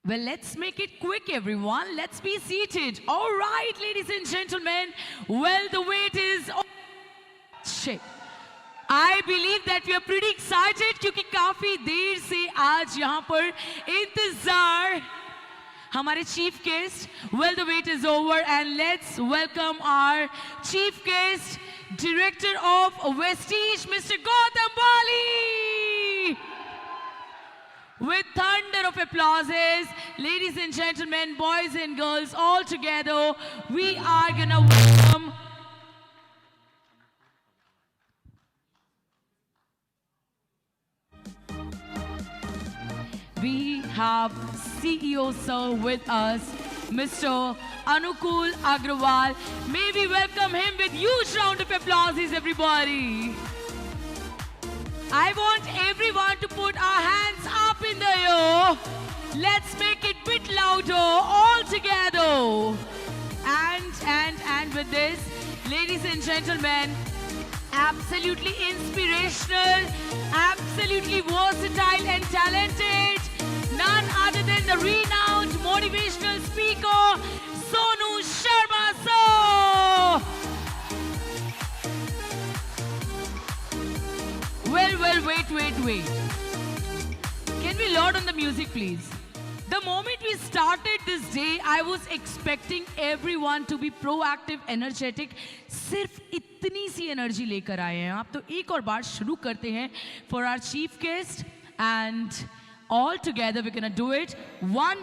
Well, let's make it quick, everyone. Let's be seated. All right, ladies and gentlemen. Well, the wait is... Shit. I believe that we are pretty excited क्योंकि काफी देर से आज यहाँ पर इंतजार हमारे chief guest. Well, the wait is over and let's welcome our chief guest, director of Vestige, Mr. Gautam Bali. With thunder of applauses, ladies and gentlemen, boys and girls, all together, we are gonna welcome we have CEO sir with us, Mr. Anukul Agrawal. May we welcome him with huge round of applauses, everybody. I want everyone to put our hands up in the air. Let's make it a bit louder, all together. And with this, ladies and gentlemen, absolutely inspirational, absolutely versatile and talented, none other than the renowned motivational speaker, Sonu Sharma sir. Well, wait. Can we load on the music, please? The moment we started this day, I was expecting everyone to be proactive, energetic. सिर्फ इतनी सी energy लेकर आए हैं आप. तो एक और बार शुरू करते हैं for our chief guest, and all together we're gonna do it. 1,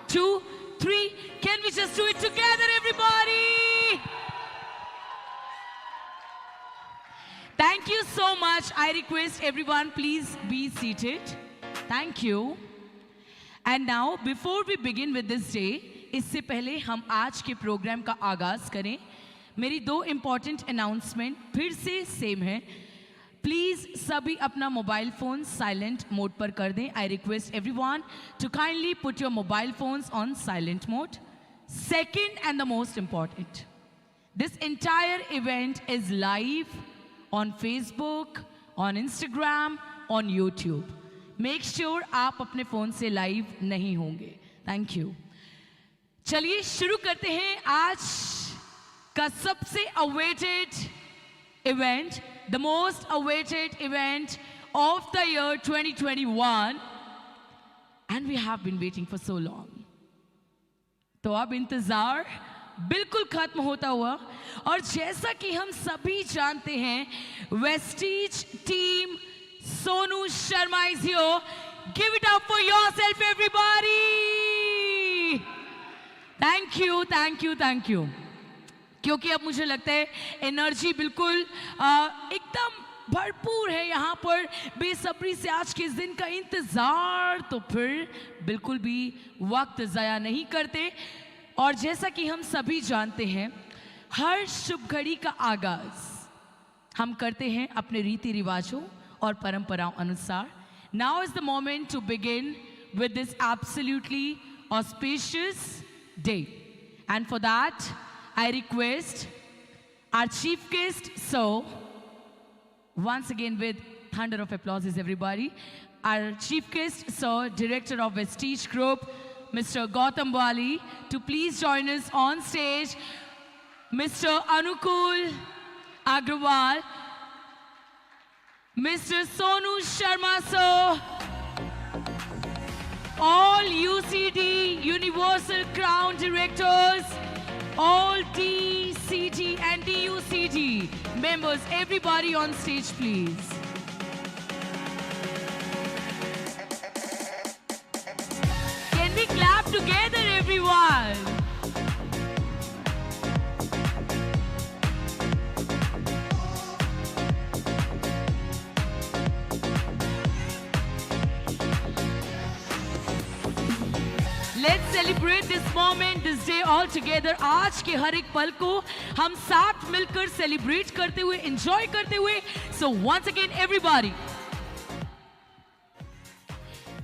2, 3. Can we just do it together, everybody? Thank you so much. I request everyone, please be seated. Thank you. And now, before we begin with this day, इससे पहले हम आज के programme का आगाज करें, मेरी 2 important announcement फिर से सेम है. प्लीज सभी अपना मोबाइल फोन साइलेंट मोड पर कर दें. I request everyone to kindly put your mobile phones on silent mode. Second and the most important, this entire event is live on Facebook, on Instagram, on YouTube. Make sure आप अपने phone से live नहीं होंगे. Thank you. चलिए शुरू करते हैं आज का सबसे awaited event, the most awaited event of the year 2021, and we have been waiting for so long. तो अब इंतजार बिल्कुल खत्म होता हुआ, और जैसा कि हम सभी जानते हैं, Vestige team Sonu Sharma is here. Give it up for yourself, everybody. Thank you. क्योंकि अब मुझे लगता है एनर्जी बिल्कुल एकदम भरपूर है यहाँ पर. बेसब्री से आज के इस दिन का इंतजार. तो फिर बिल्कुल भी वक्त ज़ाया नहीं करते, और जैसा कि हम सभी जानते हैं, हर शुभ घड़ी का आगाज हम करते हैं अपने रीति रिवाजों और परंपराओं अनुसार. Now is the moment to begin with this absolutely auspicious day. And for that, I request our chief guest, so once again with thunder of applauses, everybody, our chief guest, so director of Vestige Group, Mr. Gautam Bali, to please join us on stage. Mr. Anukul Agrawal, Mr. Sonu Sharma sir, all UCD Universal Crown directors, all DCD and DUCD members, everybody on stage, please. Can we clap together, everyone? Let's celebrate this moment, this day all together. आज के हर एक पल को हम साथ मिलकर celebrate करते हुए, एंजॉय करते हुए. So once again, everybody.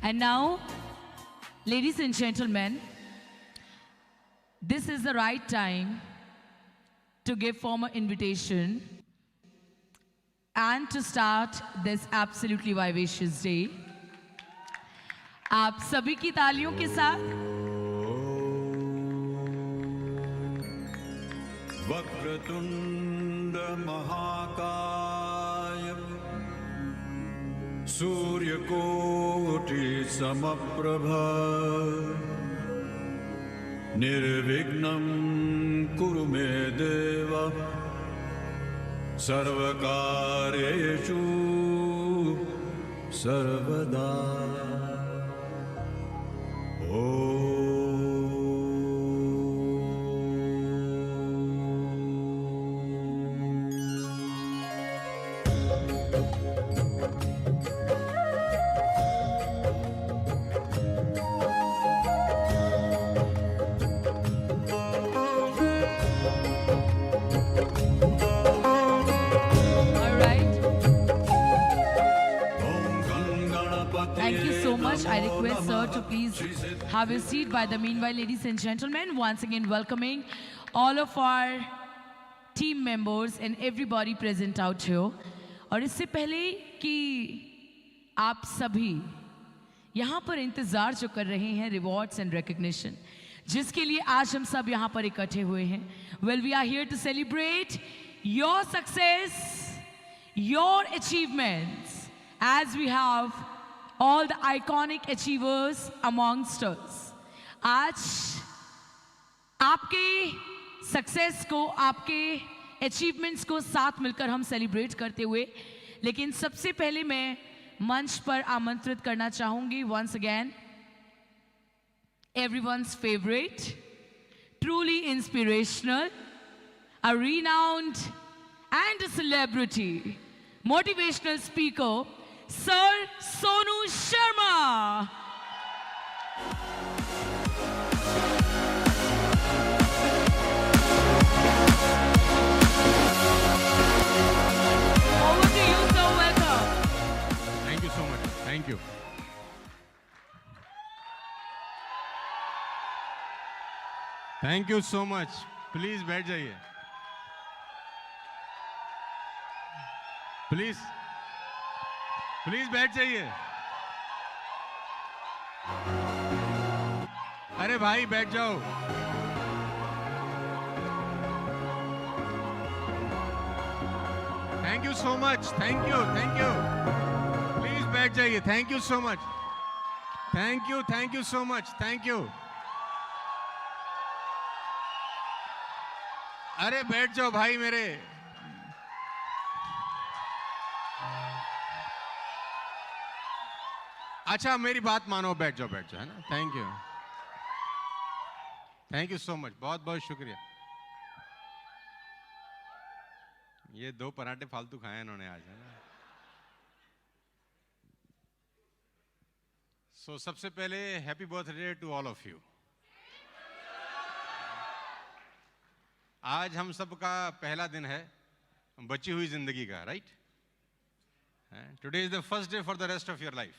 And now, ladies and gentlemen, this is the right time to give formal invitation and to start this absolutely vivacious day. आप सभी की तालियों के साथ वक्रतुंड महाकाय सूर्यकोटि समप्रभा निर्विघ्नं कुरु मे देव सर्वकार्येषु सर्वदा। Thank you so much. I request sir to please have a seat by the meanwhile, ladies and gentlemen. Once again, welcoming all of our team members and everybody present out here. और इससे पहले कि आप सभी यहाँ पर इंतजार जो कर रहे हैं रिवॉर्ड्स एंड रिकग्निशन जिसके लिए आज हम सब यहाँ पर इकट्ठे हुए हैं. Well, we are here to celebrate your success, your achievements, as we have all the iconic achievers amongst us. आज आपके सक्सेस को, आपके अचीवमेंट्स को साथ मिलकर हम सेलिब्रेट करते हुए, लेकिन सबसे पहले मैं मंच पर आमंत्रित करना चाहूंगी once again everyone's favorite, truly inspirational, a renowned and a celebrity, motivational speaker, Sir Sonu Sharma. Over to you, sir. Welcome. Thank you so much. Thank you. Thank you so much. Please बैठ जाइए. Please. Please बैठ जाइए. अरे भाई बैठ जाओ. Thank you so much. Thank you. Please बैठ जाइए. Thank you so much. Thank you so much. Thank you. अरे बैठ जाओ भाई मेरे. अच्छा मेरी बात मानो. बैठ जाओ है ना. Thank you so much. बहुत बहुत शुक्रिया. ये 2 पराठे फालतू खाए इन्होंने आज, है ना. सबसे पहले happy birthday to all of you. आज हम सबका पहला दिन है बची हुई जिंदगी का, right. Today is the first day for the rest of your life.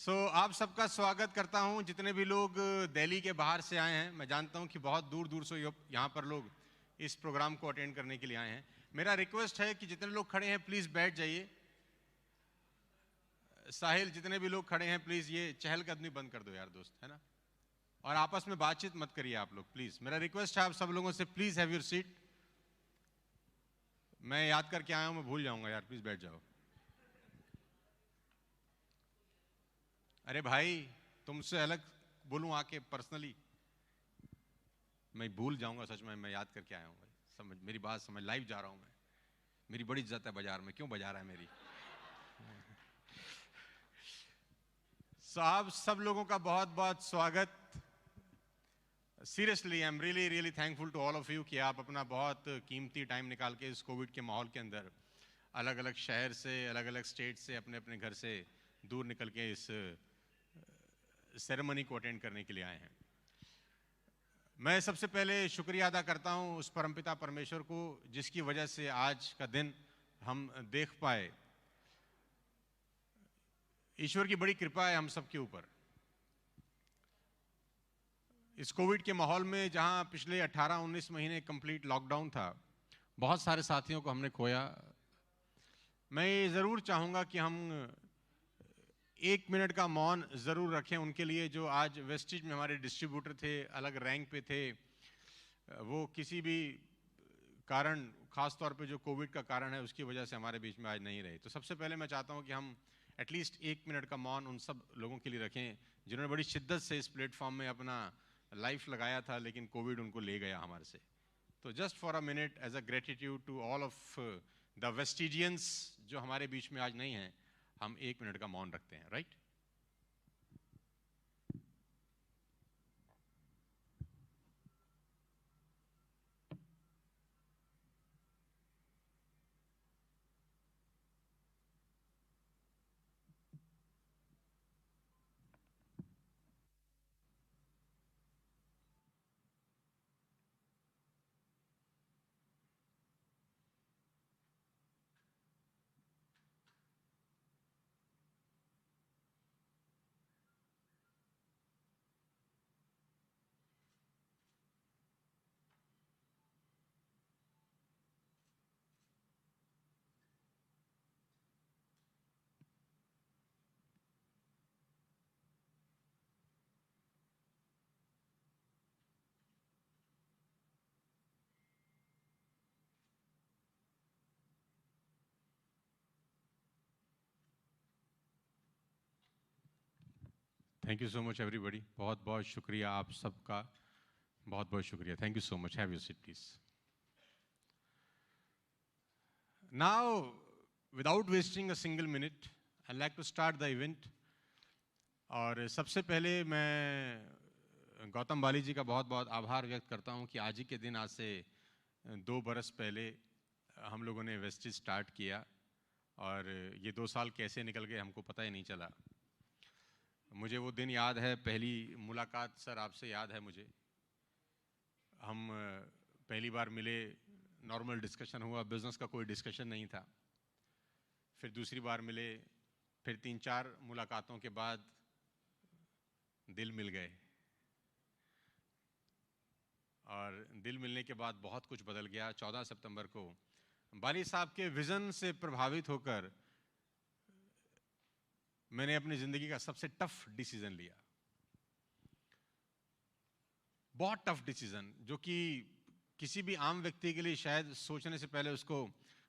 आप सबका स्वागत करता हूं. जितने भी लोग दिल्ली के बाहर से आए हैं, मैं जानता हूं कि बहुत दूर दूर से यहाँ पर लोग इस प्रोग्राम को अटेंड करने के लिए आए हैं. मेरा रिक्वेस्ट है कि जितने लोग खड़े हैं प्लीज बैठ जाइए. साहिल, जितने भी लोग खड़े हैं प्लीज ये चहलकदमी बंद कर दो यार दोस्त, है ना. और आपस में बातचीत मत करिए आप लोग प्लीज. मेरा रिक्वेस्ट है आप सब लोगों से, प्लीज हैव योर सीट. मैं याद करके आया हूं, मैं भूल जाऊंगा यार. प्लीज बैठ जाओ. अरे भाई तुमसे अलग बोलूं आके पर्सनली, मैं भूल जाऊंगा सच में. मैं याद करके आया हूं भाई. समझ मेरी बात समझ. लाइव जा रहा हूं मैं. मेरी बड़ी इज्जत है बाजार में. क्यों बजा रहा है मेरी. आप सब लोगों का बहुत बहुत स्वागत. Seriously I am really really thankful to all of you कि आप अपना बहुत कीमती टाइम निकाल के इस कोविड के माहौल के अंदर अलग अलग शहर से, अलग अलग स्टेट से, अपने अपने घर से दूर निकल के इस सेरेमनी को अटेंड करने के लिए आए हैं. मैं सबसे पहले शुक्रिया अदा करता हूं उस परमपिता परमेश्वर को जिसकी वजह से आज का दिन हम देख पाए. ईश्वर की बड़ी कृपा है हम सबके ऊपर. इस कोविड के माहौल में जहां पिछले 18-19 महीने कंप्लीट लॉकडाउन था, बहुत सारे साथियों को हमने खोया. मैं ये ज़रूर चाहूँगा कि हम 1 मिनट का मौन ज़रूर रखें उनके लिए जो आज वेस्टिज में हमारे डिस्ट्रीब्यूटर थे, अलग रैंक पे थे, वो किसी भी कारण, खास तौर पे जो कोविड का कारण है उसकी वजह से हमारे बीच में आज नहीं रहे। तो सबसे पहले मैं चाहता हूं कि हम एटलीस्ट 1 मिनट का मौन उन सब लोगों के लिए रखें जिन्होंने बड़ी शिद्दत से इस प्लेटफॉर्म में अपना लाइफ लगाया था, लेकिन कोविड उनको ले गया हमारे से। तो just for a minute as a gratitude to all of the Vestigians जो हमारे बीच में आज नहीं हैं, हम 1 मिनट का मौन रखते हैं, right? Thank you so much everybody, बहुत बहुत शुक्रिया आप सबका, बहुत बहुत शुक्रिया। Thank you so much. Have your seat please. Now without wasting a single minute I like to start the event. और सबसे पहले मैं गौतम बाली जी का बहुत बहुत आभार व्यक्त करता हूं कि आज ही के दिन, आज से 2 बरस पहले हम लोगों ने वेस्टिज स्टार्ट किया और ये 2 साल कैसे निकल गए हमको पता ही नहीं चला। मुझे वो दिन याद है, पहली मुलाकात सर आपसे याद है मुझे। हम पहली बार मिले, नॉर्मल डिस्कशन हुआ, बिजनेस का कोई डिस्कशन नहीं था। फिर दूसरी बार मिले, फिर 3-4 मुलाकातों के बाद दिल मिल गए और दिल मिलने के बाद बहुत कुछ बदल गया। 14 सितंबर को बाली साहब के विजन से प्रभावित होकर मैंने अपनी जिंदगी का सबसे टफ डिसीजन लिया, बहुत टफ डिसीजन, जो कि किसी भी आम व्यक्ति के लिए शायद सोचने से पहले उसको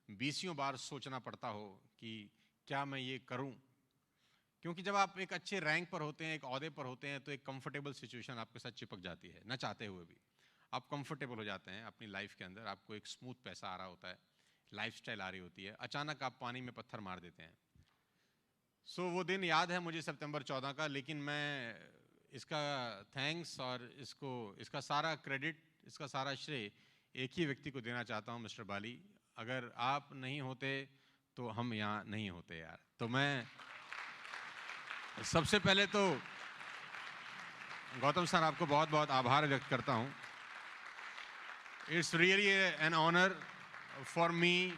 20 बार सोचना पड़ता हो कि क्या मैं ये करूं। क्योंकि जब आप एक अच्छे रैंक पर होते हैं, एक ओहदे पर होते हैं, तो एक कंफर्टेबल सिचुएशन आपके साथ चिपक जाती है, न चाहते हुए भी आप कंफर्टेबल हो जाते हैं अपनी लाइफ के अंदर। आपको एक स्मूथ पैसा आ रहा होता है, लाइफस्टाइल आ रही होती है, अचानक आप पानी में पत्थर मार देते हैं। सो वो दिन याद है मुझे, सितंबर 14 का। लेकिन मैं इसका थैंक्स और इसका सारा क्रेडिट, इसका सारा श्रेय एक ही व्यक्ति को देना चाहता हूँ, मिस्टर बाली। अगर आप नहीं होते तो हम यहाँ नहीं होते यार। तो मैं सबसे पहले तो गौतम सर आपको बहुत बहुत आभार व्यक्त करता हूँ। It's really an honour for me,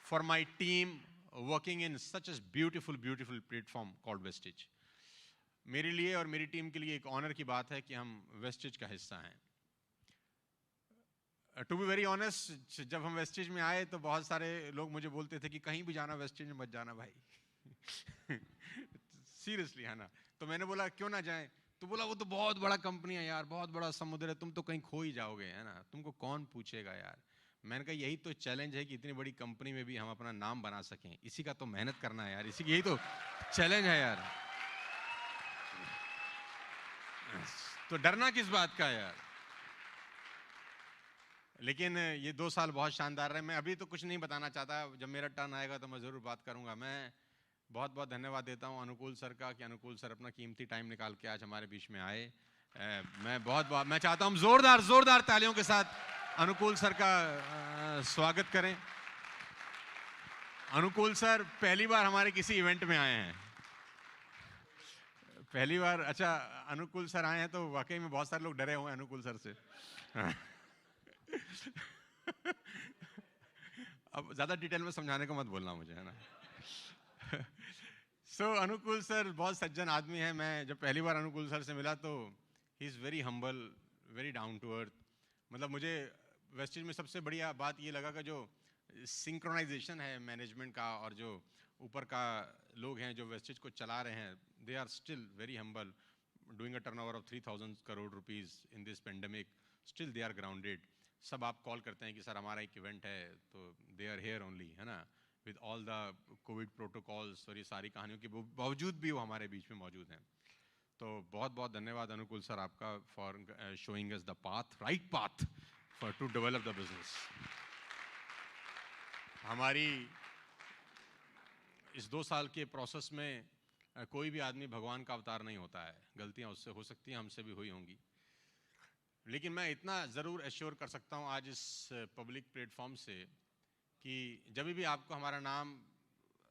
for my team, working in such a beautiful beautiful platform called Vestige. मेरे लिए और मेरी टीम के लिए एक ऑनर की बात है कि हम वेस्टिज का हिस्सा हैं। टू बी वेरी ऑनेस्ट, जब हम वेस्टिज में आए तो बहुत सारे लोग मुझे बोलते थे कि कहीं भी जाना वेस्टिज में मत जाना भाई। सीरियसली है ना। तो मैंने बोला क्यों ना जाएं, तो बोला वो तो बहुत बड़ा कंपनी है यार, बहुत बड़ा समुद्र है, तुम तो कहीं खो ही जाओगे, है ना, तुमको कौन पूछेगा यार। मैंने कहा यही तो चैलेंज है कि इतनी बड़ी कंपनी में भी हम अपना नाम बना सकें, इसी का तो मेहनत करना है यार, इसी यही तो चैलेंज है यार। तो डरना किस बात का यार। लेकिन ये 2 साल बहुत शानदार रहे। मैं अभी तो कुछ नहीं बताना चाहता, जब मेरा टर्न आएगा तो मैं ज़रूर बात करूंगा। मैं बहुत बहुत धन्यवाद देता हूं अनुकूल सर का कि अनुकूल सर अपना कीमती टाइम निकाल के आज हमारे बीच में आए। मैं चाहता हूं जोरदार तालियों के साथ अनुकूल सर का स्वागत करें। अनुकूल सर पहली बार हमारे किसी इवेंट में आए हैं, पहली बार। अच्छा, अनुकूल सर आए हैं तो वाकई में बहुत सारे लोग डरे हुए हैं अनुकूल सर से। अब ज्यादा डिटेल में समझाने को मत बोलना मुझे, है ना। अनुकूल सर बहुत सज्जन आदमी है। मैं जब पहली बार अनुकूल सर से मिला तो he is very humble, very down to earth. मतलब मुझे वेस्टिज में सबसे बढ़िया बात ये लगा कि जो सिंक्रोनाइजेशन है मैनेजमेंट का और जो ऊपर का लोग हैं जो वेस्टेज को चला रहे हैं, they are still very humble, doing a turnover of 3,000 crore rupees in this pandemic, still they are grounded. सब आप कॉल करते हैं कि सर हमारा एक इवेंट है, तो दे आर हेयर ओनली, है ना, with all the Covid protocols और ये सारी कहानियों के बावजूद भी वो हमारे बीच में मौजूद हैं। तो बहुत बहुत धन्यवाद अनुकूल सर आपका for showing us the path, right path for to develop the business. हमारी इस 2 साल के प्रोसेस में कोई भी आदमी भगवान का अवतार नहीं होता है, गलतियां उससे हो सकती हैं, हमसे भी हुई होंगी, लेकिन मैं इतना ज़रूर एश्योर कर सकता हूं आज इस पब्लिक प्लेटफॉर्म से कि जब भी आपको हमारा नाम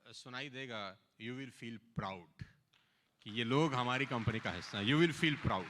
सुनाई देगा, यू विल फील प्राउड कि ये लोग हमारी कंपनी का हिस्सा हैं, यू विल फील प्राउड।